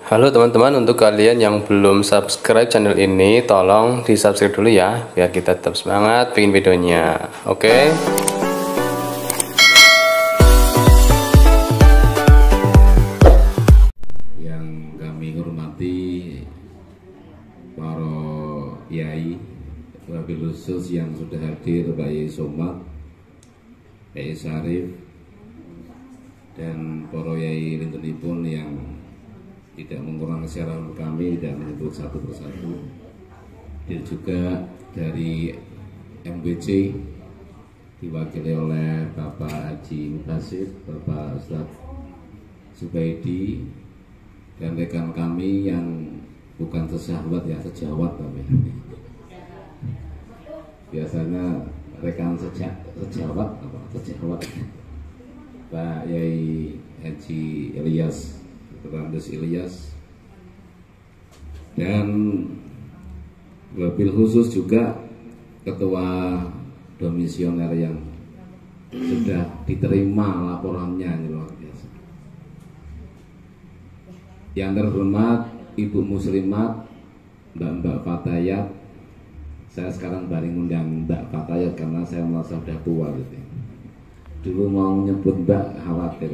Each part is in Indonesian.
Halo teman-teman, untuk kalian yang belum subscribe channel ini, tolong di subscribe dulu ya, biar kita tetap semangat bikin videonya. Oke? Yang kami hormati para yai, wabil khusus yang sudah hadir, Pak Yai Somad, Pak Yai Syarif, dan para yai lintunipun yang tidak mengurangi siaran kami, tidak menyebut satu persatu, dan juga dari MBC diwakili oleh Bapak Haji Mubasid, Bapak Ustadz Zubaidi, dan rekan kami yang bukan sejawat ya, sejawat kami. Biasanya rekan sejawat apa? Sejawat. Pak Yai Haji Ilyas, Randes Ilyas, dan wabil khusus juga ketua komisioner yang sudah diterima laporannya, luar biasa. Yang terhormat Ibu Muslimat, Mbak Fatayat. Saya sekarang baring undang Mbak Fatayat karena saya merasa sudah tua gitu. Dulu mau nyebut Mbak khawatir.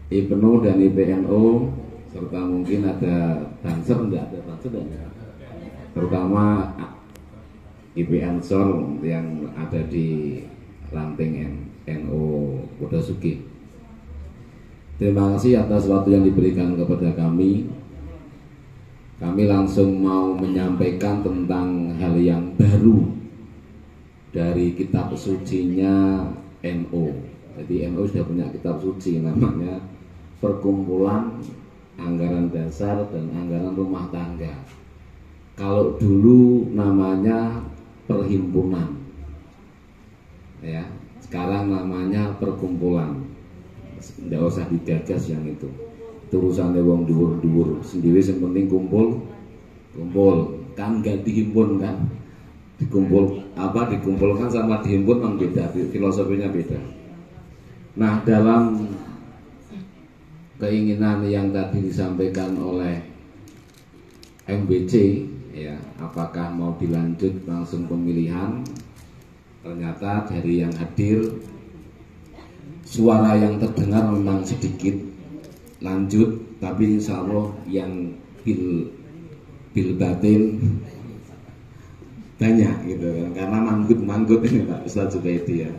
IPNU dan IPNU serta mungkin ada Banser, enggak ada Banser enggak? Terutama IPNSOR yang ada di ranting NU Wodosuki. Terima kasih atas waktu yang diberikan kepada kami. Kami langsung mau menyampaikan tentang hal yang baru dari kitab sucinya NU. Jadi NU sudah punya kitab suci namanya Perkumpulan Anggaran Dasar dan Anggaran Rumah Tangga. Kalau dulu namanya Perhimpunan, ya, sekarang namanya Perkumpulan. Tidak usah digagas yang itu urusannya wong dhuwur-dhuwur sendiri, yang penting kumpul kan, gak dihimpun kan, dikumpulkan sama dihimpun memang beda, filosofinya beda. Nah, dalam keinginan yang tadi disampaikan oleh MBC, ya, apakah mau dilanjut langsung pemilihan, ternyata dari yang hadir suara yang terdengar memang sedikit lanjut, tapi insya Allah yang bil batin banyak gitu kan, karena manggut ini Pak Ustadz Zubaidi ya.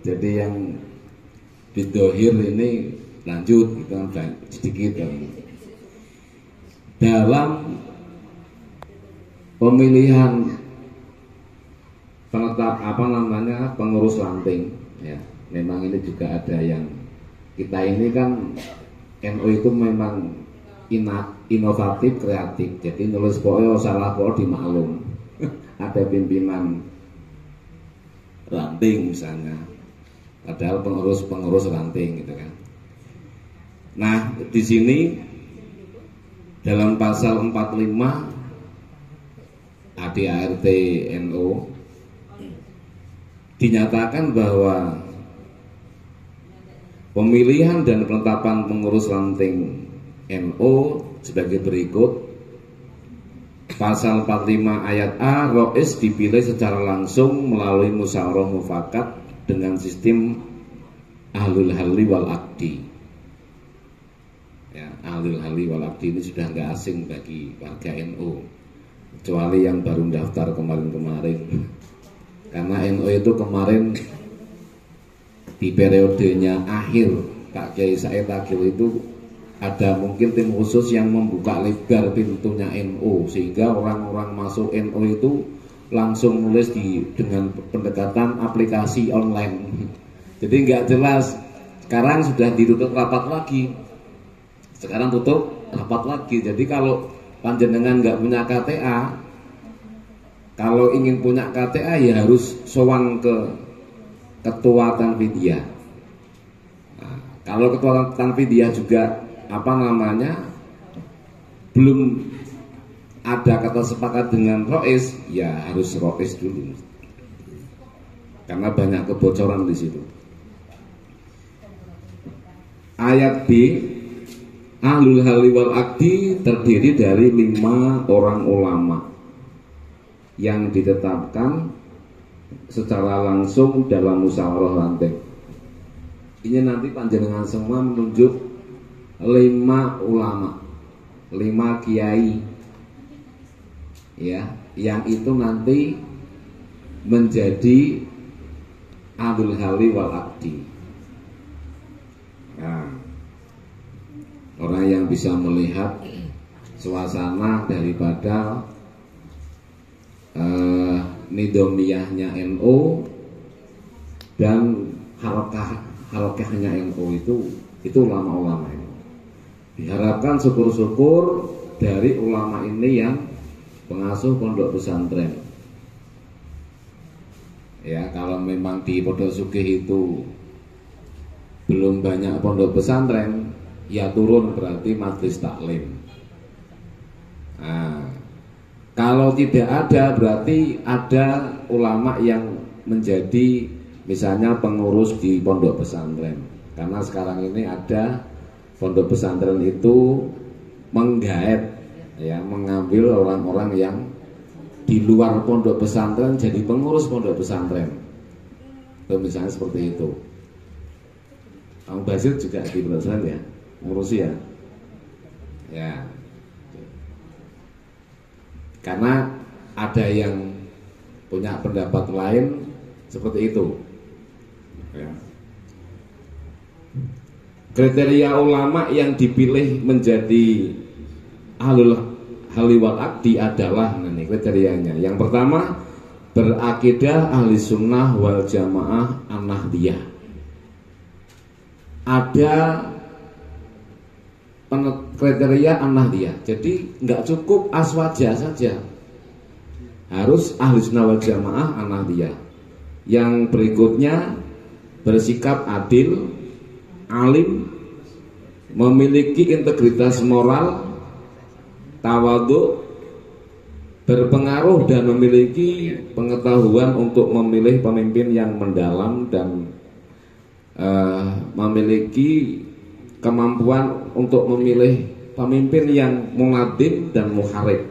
Jadi yang bidohir ini lanjut gitu kan, sedikit kan. Dalam pemilihan penetap pengurus ranting ya, memang ini juga ada yang kita ini kan NU itu memang inovatif, kreatif. Jadi nulis poyo salah poyo dimaklum. Ada pimpinan ranting misalnya, padahal pengurus ranting gitu kan. Nah, di sini dalam pasal 45 ADART NU dinyatakan bahwa pemilihan dan penetapan pengurus ranting NU sebagai berikut. Pasal 45 ayat A, Rois dipilih secara langsung melalui musyawarah mufakat dengan sistem ahlul halli wal akdi. Ya, ahlul halli wal akdi ini sudah nggak asing bagi warga NU, kecuali yang baru daftar kemarin-kemarin. Karena NU itu kemarin di periodenya akhir Pak Kiai Said Akil itu ada mungkin tim khusus yang membuka lebar pintunya NU, sehingga orang-orang masuk NU itu langsung nulis dengan pendekatan aplikasi online. Jadi nggak jelas. Sekarang sudah ditutup rapat lagi. Sekarang tutup rapat lagi. Jadi kalau panjenengan nggak punya KTA, kalau ingin punya KTA ya harus sowan ke Ketua Tanfidiyah. Nah, kalau Ketua Tanfidiyah juga belum ada kata sepakat dengan Rois, ya harus Rois dulu, karena banyak kebocoran di situ. Ayat B, Ahlul halli wal akdi terdiri dari 5 orang ulama yang ditetapkan secara langsung dalam musyawarah ranting. Ini nanti panjenengan semua menunjuk 5 ulama, 5 kiai, ya, yang itu nanti menjadi ahlul halli wal akdi. Nah, orang yang bisa melihat suasana daripada nidomiyahnya NU dan harokahnya NU itu ulama-ulama ini. Diharapkan syukur-syukur dari ulama ini yang pengasuh pondok pesantren. Ya, kalau memang di Pondok Sugih itu belum banyak pondok pesantren, ya turun berarti majelis taklim. Nah, kalau tidak ada berarti ada ulama yang menjadi misalnya pengurus di pondok pesantren. Karena sekarang ini ada pondok pesantren itu menggaet, ya, mengambil orang-orang yang di luar pondok pesantren jadi pengurus pondok pesantren. Itu misalnya seperti itu. Kang Basir juga di pesantren ya, ngurusi ya. Ya. Karena ada yang punya pendapat lain seperti itu. Ya. Kriteria ulama yang dipilih menjadi ahlul halli wal akdi adalah ini kriterianya. Yang pertama, berakidah ahli sunnah wal jamaah an-nahdiyah. Ada kriteria an-nahdiyah. Jadi nggak cukup aswaja saja, harus ahli sunnah wal jamaah an-nahdiyah. Yang berikutnya, bersikap adil, alim, memiliki integritas moral, tawadhu, berpengaruh dan memiliki pengetahuan untuk memilih pemimpin yang mendalam dan memiliki kemampuan untuk memilih pemimpin yang munadim dan muharib.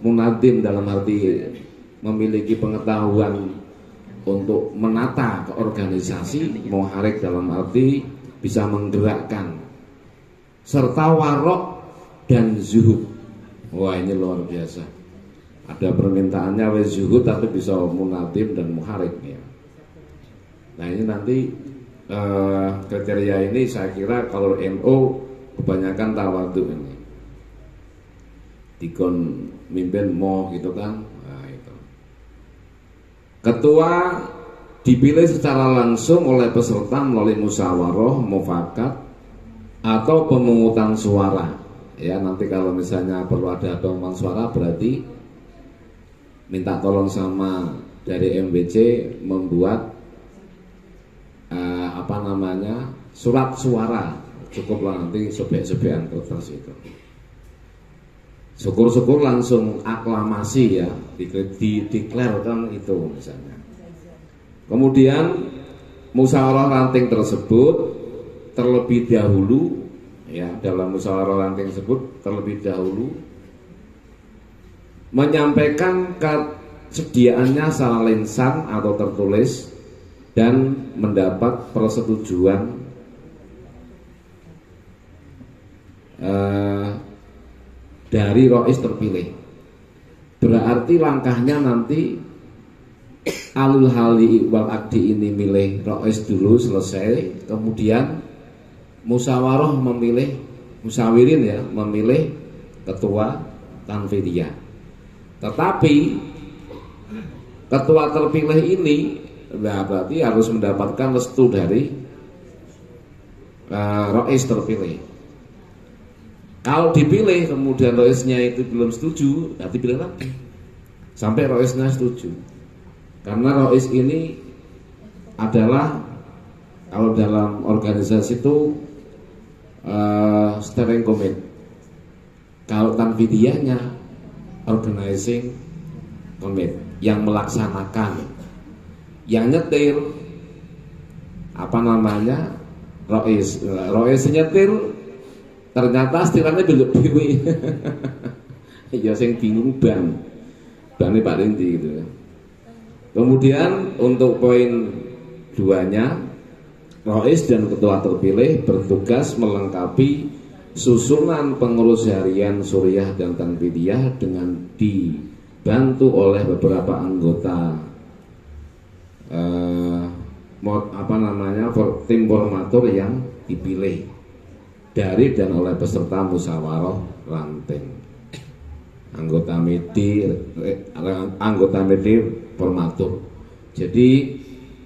Munadim dalam arti memiliki pengetahuan untuk menata keorganisasi, muharib dalam arti bisa menggerakkan, serta warok dan zuhud. Wah, ini luar biasa. Ada permintaannya wes zuhud tapi bisa munadim dan muharib ya. Nah, ini nanti kriteria ini saya kira kalau NU kebanyakan tawadhu ini. Dikon mimpin mo gitu kan. Nah, itu. Ketua dipilih secara langsung oleh peserta melalui musyawarah, mufakat atau pemungutan suara. Ya, nanti kalau misalnya perlu ada pemungutan suara berarti minta tolong sama dari MBC membuat surat suara. Cukuplah nanti sobek-sobekan kertas itu. Syukur-syukur langsung aklamasi ya, dideklarkan itu misalnya. Kemudian musyawarah ranting tersebut terlebih dahulu, ya, dalam musyawarah ranting tersebut terlebih dahulu menyampaikan kesediaannya secara lisan atau tertulis dan mendapat persetujuan dari rois terpilih. Berarti langkahnya nanti ahlul halli wal akdi ini milih rois dulu selesai, kemudian musyawarah memilih, musyawirin ya, memilih ketua tanfidiyah. Tetapi ketua terpilih ini berarti harus mendapatkan restu dari rois terpilih. Kalau dipilih kemudian roisnya itu belum setuju, nanti pilih lagi sampai roisnya setuju. Karena rois ini adalah kalau dalam organisasi itu steering committee. Kalau tanfidiyahnya organizing committee yang melaksanakan, yang nyetir rois nyetir, ternyata setirane belok dhewe. Ya sing bingung bane Pak Rindi gitu. Kemudian untuk poin 2-nya, Rois dan ketua terpilih bertugas melengkapi susunan pengurus harian Suriah dan Tanfidiyah dengan dibantu oleh beberapa anggota tim formatur yang dipilih dari dan oleh peserta musyawarah ranting. Anggota medi formatur. Jadi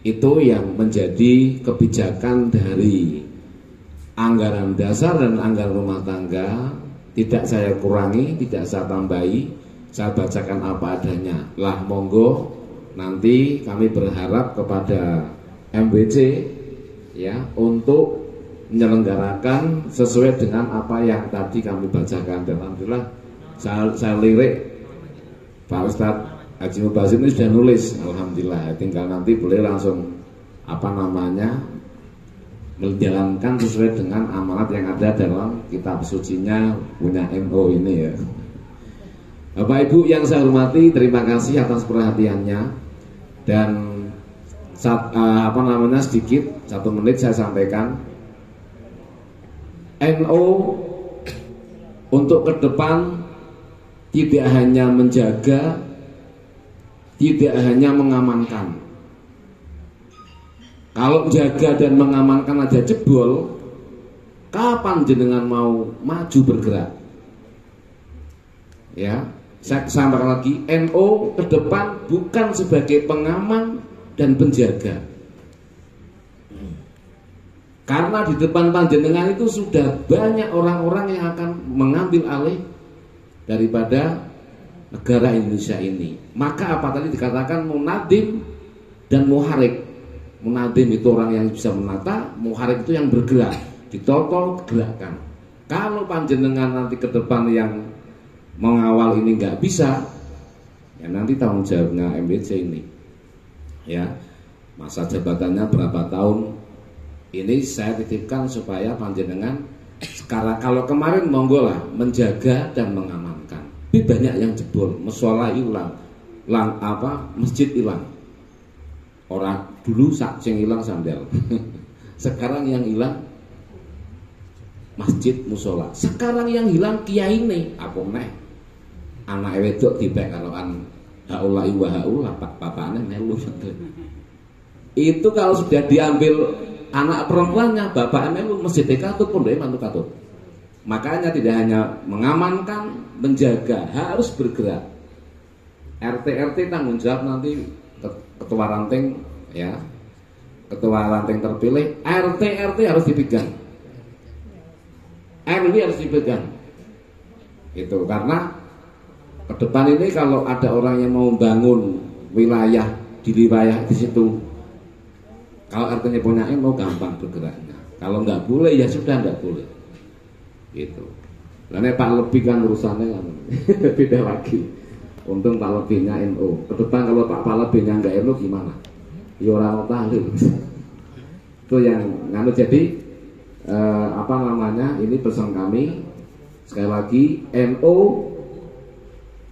itu yang menjadi kebijakan dari anggaran dasar dan anggaran rumah tangga. Tidak saya kurangi, tidak saya tambahi, saya bacakan apa adanya. Lah monggo, nanti kami berharap kepada MWC ya untuk menyelenggarakan sesuai dengan apa yang tadi kami bacakan. Dan alhamdulillah saya lirik Pak Ustadz Haji Mubazir ini sudah nulis, alhamdulillah. Tinggal nanti boleh langsung menjalankan sesuai dengan amanat yang ada dalam kitab sucinya punya NU ini ya. Bapak Ibu yang saya hormati, terima kasih atas perhatiannya. Dan sedikit 1 menit saya sampaikan. NU untuk ke depan tidak hanya menjaga, tidak hanya mengamankan. Kalau menjaga dan mengamankan aja jebol, kapan jenengan mau maju bergerak? Ya, saya sampaikan lagi, NU ke depan bukan sebagai pengaman dan penjaga. Karena di depan panjenengan itu sudah banyak orang-orang yang akan mengambil alih daripada negara Indonesia ini. Maka apa tadi dikatakan munadim dan muharik. Munadim itu orang yang bisa menata, muharik itu yang bergerak, ditotol gerakan. Kalau panjenengan nanti ke depan yang mengawal ini nggak bisa, ya nanti tanggung jawabnya MWC ini. Ya, masa jabatannya berapa tahun? Ini saya titipkan supaya panjenengan sekarang, kalau kemarin monggo lah menjaga dan mengamankan. Tapi banyak yang jebol, mushola hilang, masjid hilang. Orang dulu sing hilang sandal. Sekarang yang hilang masjid musola. Sekarang yang hilang kiai nih, apa neh? Anak wedok dibek kaloan haula wa haula papane melu. Itu kalau sudah diambil anak perempuannya, bapaknya melu masjid katut pun dhewe mantu katut. Makanya tidak hanya mengamankan, menjaga, harus bergerak. RT tanggung jawab nanti ketua ranting ya. Ketua ranting terpilih, RT harus dipegang. RW harus dipegang. Itu karena ke depan ini kalau ada orang yang mau bangun wilayah di situ, kalau RT-nya punya mau gampang bergeraknya. Kalau nggak boleh ya sudah nggak boleh. Gitu. Karena Pak Lebih kan urusannya kan beda lagi. Untung Pak Lebihnya NU. Ke depan kalau Pak Lebihnya nggak NU gimana? Ya orang tahlil. Itu yang nganu. Jadi ini pesan kami sekali lagi, NU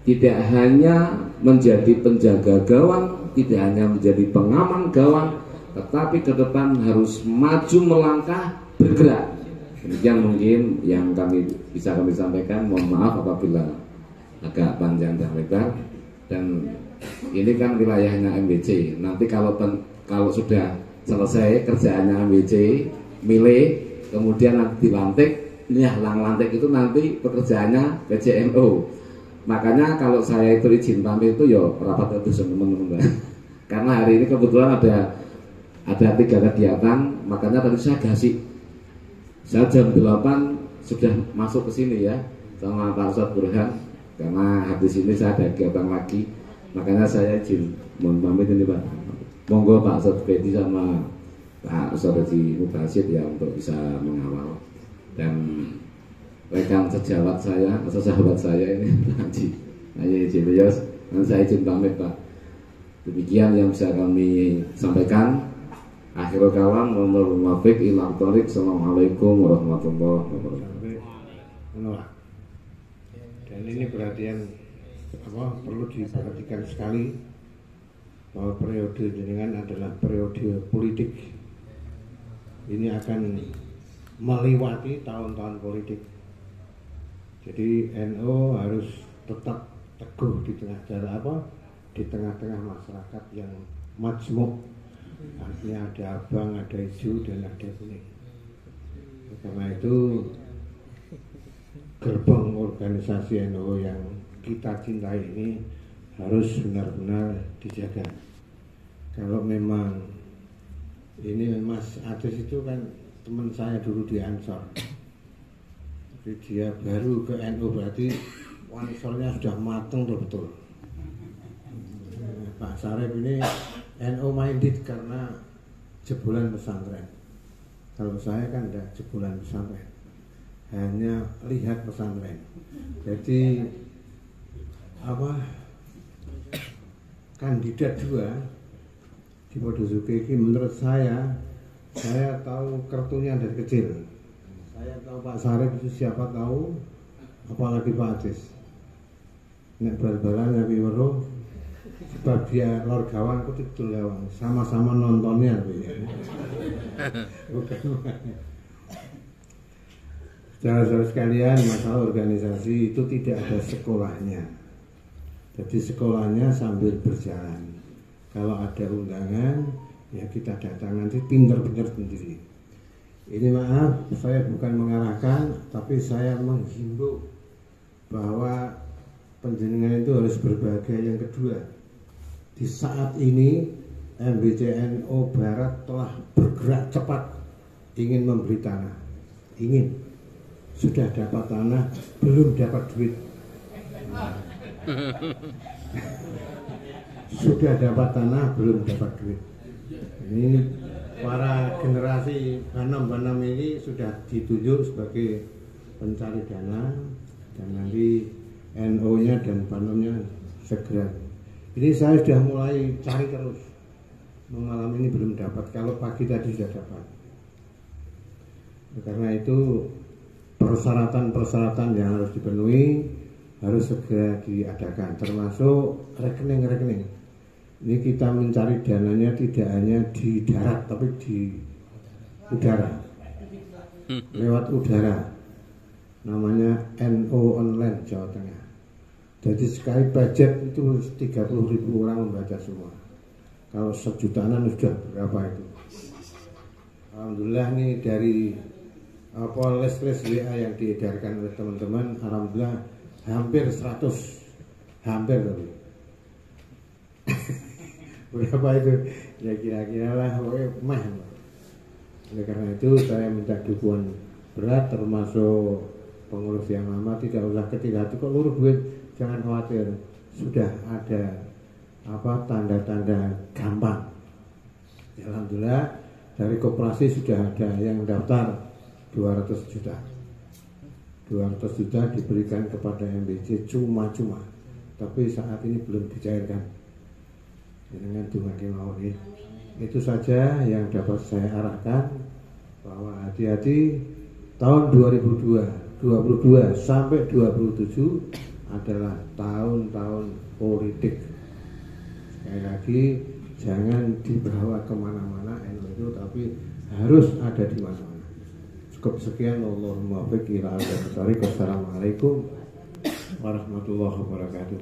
tidak hanya menjadi penjaga gawang, tidak hanya menjadi pengaman gawang, tetapi ke depan harus maju melangkah bergerak. Demikian mungkin yang bisa kami sampaikan. Mohon maaf apabila agak panjang dan lebar. Dan ini kan wilayahnya MWC. Nanti kalau sudah selesai kerjaannya MWC, milih, kemudian nanti dilantik, lantik itu nanti pekerjaannya PJNU. Makanya kalau saya itu izin pamit itu ya rapat itu teman-teman. Karena hari ini kebetulan ada 3 kegiatan, makanya tadi saya kasih. Saya jam 8 sudah masuk ke sini ya sama Pak Ustadz Burhan, karena habis ini saya ada kegiatan lagi. Makanya saya izin mohon pamit ini Pak. Monggo Pak Ustadz Bedi sama Pak Ustadz Haji Mubazir ya untuk bisa mengawal. Dan rekan sejawat saya atau sahabat saya ini Haji Jilios, dan saya izin pamit Pak. Demikian yang bisa kami sampaikan. Akhirul kalam, Assalamualaikum warahmatullahi wabarakatuh. menolak. Dan ini perlu diperhatikan sekali bahwa periode jenengan adalah periode politik. Ini akan melewati tahun-tahun politik. Jadi NU harus tetap teguh di tengah-tengah masyarakat yang majmuk. Artinya ada abang, ada hijau, dan ada kuning. Karena itu gerbang organisasi NU yang kita cintai ini harus benar-benar dijaga. Kalau memang ini Mas Adis itu kan teman saya dulu di Ansor, jadi dia baru ke NU berarti Ansornya sudah mateng betul. Pak Sarip ini NU minded karena jebolan pesantren. Kalau saya kan tidak jebolan pesantren, hanya lihat pesantren. Jadi kandidat 2 di Podozuki ini menurut saya tahu kartunya dari kecil. Saya tahu Pak Sarip itu siapa tahu, apalagi Pak Adis. Nek bal-balan Nabi Wero sebab dia lor gawang aku tidur gawang, sama-sama nontonnya bukan. Saudara-saudara sekalian, masalah organisasi itu tidak ada sekolahnya. Jadi sekolahnya sambil berjalan. Kalau ada undangan, ya kita datang, nanti pinter-pinter sendiri. Ini maaf, saya bukan mengarahkan, tapi saya menghimbau bahwa penjenengan itu harus berbahagia. Yang kedua, di saat ini MBCNU Barat telah bergerak cepat ingin membeli tanah. Sudah dapat tanah, belum dapat duit. Sudah dapat tanah, belum dapat duit. Ini para generasi Banam ini sudah ditunjuk sebagai pencari dana, dan nanti NU-nya dan Banomnya segera. Ini saya sudah mulai cari terus. Malam ini belum dapat, kalau pagi tadi sudah dapat. Karena itu persyaratan yang harus dipenuhi harus segera diadakan, termasuk rekening. Ini kita mencari dananya tidak hanya di darat, tapi di udara, lewat udara. Namanya NU Online Jawa Tengah. Jadi sekali budget itu 30.000 orang membaca semua. Kalau sejutaan sudah berapa itu? Alhamdulillah nih dari list WA yang diedarkan oleh teman-teman, alhamdulillah hampir 100, hampir tapi berapa itu ya kira-kira lah mah. Oleh karena itu saya minta dukungan berat, termasuk pengurus yang lama tidak usah kecil hati kok luruh duit, jangan khawatir, sudah ada tanda-tanda gampang. Ya, alhamdulillah dari koperasi sudah ada yang daftar 200 juta diberikan kepada MBC cuma-cuma, tapi saat ini belum dicairkan. Dengan dumadi mawon. Itu saja yang dapat saya arahkan, bahwa hati-hati tahun 2022 sampai 27 adalah tahun-tahun politik. Sekali lagi jangan dibawa kemana-mana NU itu, tapi harus ada di mana-mana. Cukup sekian, Allahumma baik ila al-Assalamualaikum warahmatullahi wabarakatuh.